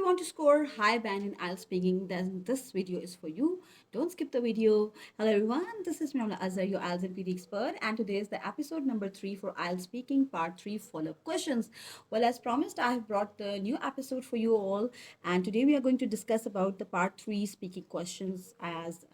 you want to score high band in IELTS speaking, then this video is for you. Don't skip the video. Hello everyone, this is Mramla Azhar, your IELTS and PD expert, and today is the episode number 3 for IELTS speaking part 3 follow-up questions. Well, as promised, I have brought the new episode for you all, and today we are going to discuss about the part 3 speaking questions, as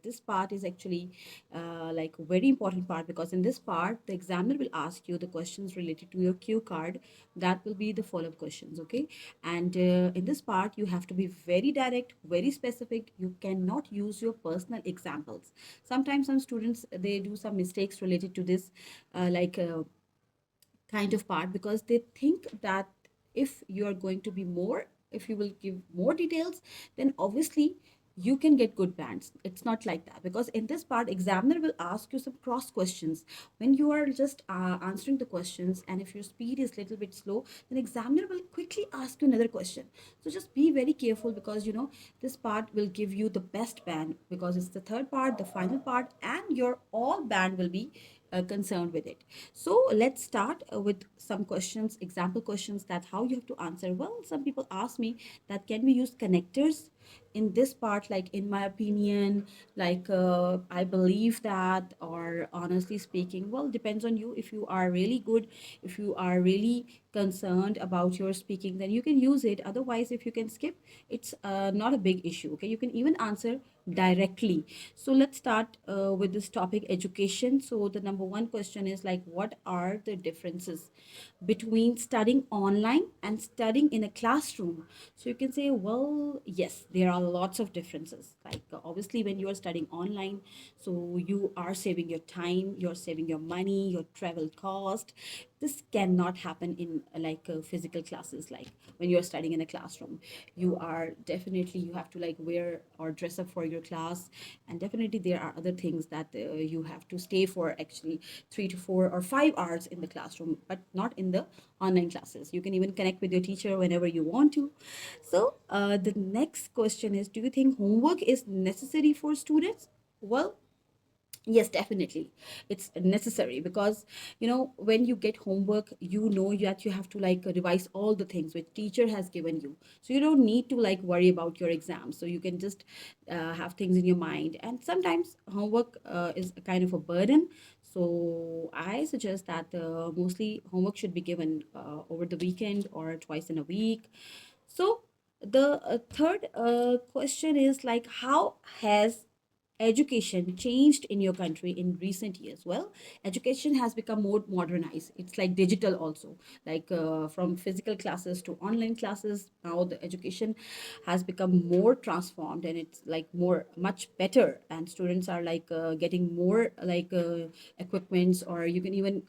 this part is actually like a very important part, because in this part the examiner will ask you the questions related to your cue card. That will be the follow-up questions, okay? And in this part you have to be very direct, very specific. You cannot use your personal examples. Sometimes some students, they do some mistakes related to this kind of part, because they think that if you are going to be more, if you will give more details, then obviously you can get good bands. It's not like that, because in this part examiner will ask you some cross questions when you are just answering the questions, and if your speed is a little bit slow, then examiner will quickly ask you another question. So just be very careful, because this part will give you the best band, because it's the third part, the final part, and your all band will be concerned with it. So let's start with some questions, example questions, that how you have to answer. Well, some people ask me that can we use connectors in this part, like in my opinion, like I believe that, or honestly speaking. Well, depends on you. If you are really good, if you are really concerned about your speaking, then you can use it. Otherwise, if you can skip, it's not a big issue, okay? You can even answer directly. So let's start with this topic, education. So the number one question is like, what are the differences between studying online and studying in a classroom? So you can say, well, yes, there are lots of differences. Like obviously when you are studying online, so you are saving your time, you're saving your money, your travel cost. This cannot happen in physical classes. Like when you're studying in a classroom, you are definitely, you have to like wear or dress up for your class, and definitely there are other things that you have to stay for actually 3 to 4 or 5 hours in the classroom, but not in the online classes. You can even connect with your teacher whenever you want to. So the next question is, do you think homework is necessary for students? Well, yes, definitely. It's necessary, because when you get homework, that you have to like revise all the things which teacher has given you. So you don't need to like worry about your exams. So you can just have things in your mind. And sometimes homework is a kind of a burden. So I suggest that mostly homework should be given over the weekend or twice in a week. So the third question is like, how has education changed in your country in recent years? Well, education has become more modernized. It's like digital also, like from physical classes to online classes. Now the education has become more transformed, and it's like more much better, and students are like getting more like equipments, or you can even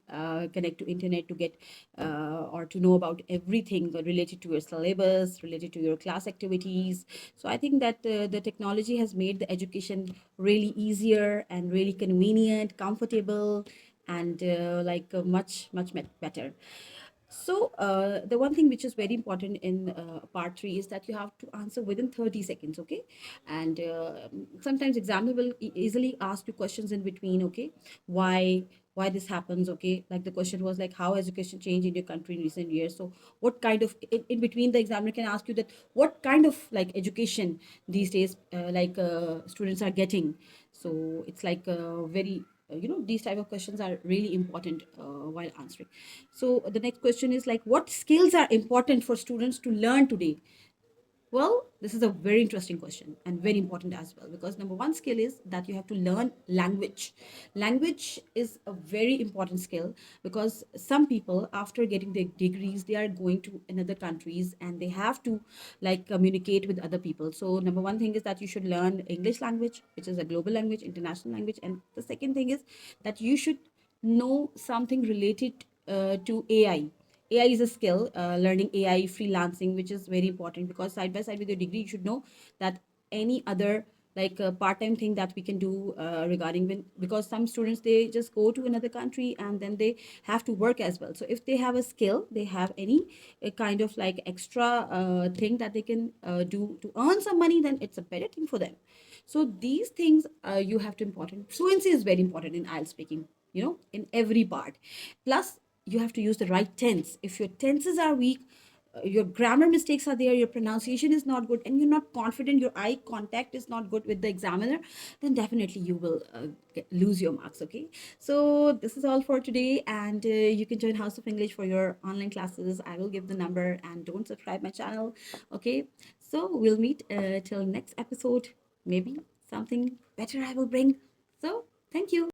connect to internet to get or to know about everything related to your syllabus, related to your class activities. So I think that the technology has made the education really easier and really convenient, comfortable, and much better. So the one thing which is very important in part 3 is that you have to answer within 30 seconds, okay? And sometimes examiner will easily ask you questions in between, okay? Why this happens, okay? Like the question was like, how education changed in your country in recent years? So what kind of, in between, the examiner can ask you that what kind of like education these days students are getting. So it's like very these type of questions are really important while answering. So the next question is like, what skills are important for students to learn today? Well, this is a very interesting question and very important as well, because number one skill is that you have to learn language. Language is a very important skill, because some people, after getting their degrees, they are going to another countries and they have to like communicate with other people. So number one thing is that you should learn English language, which is a global language, international language. And the second thing is that you should know something related to AI. AI is a skill, learning AI, freelancing, which is very important, because side by side with your degree, you should know that any other like a part-time thing that we can do regarding because some students, they just go to another country and then they have to work as well. So if they have a skill, they have any kind of like extra thing that they can do to earn some money, then it's a better thing for them. So these things you have to important. Fluency is very important in IELTS speaking, in every part. Plus you have to use the right tense. If your tenses are weak, your grammar mistakes are there, your pronunciation is not good, and you're not confident, your eye contact is not good with the examiner, then definitely you will lose your marks. Okay, so this is all for today, and you can join House of English for your online classes. I will give the number, and don't subscribe my channel. Okay, so we'll meet till next episode. Maybe something better I will bring. So thank you.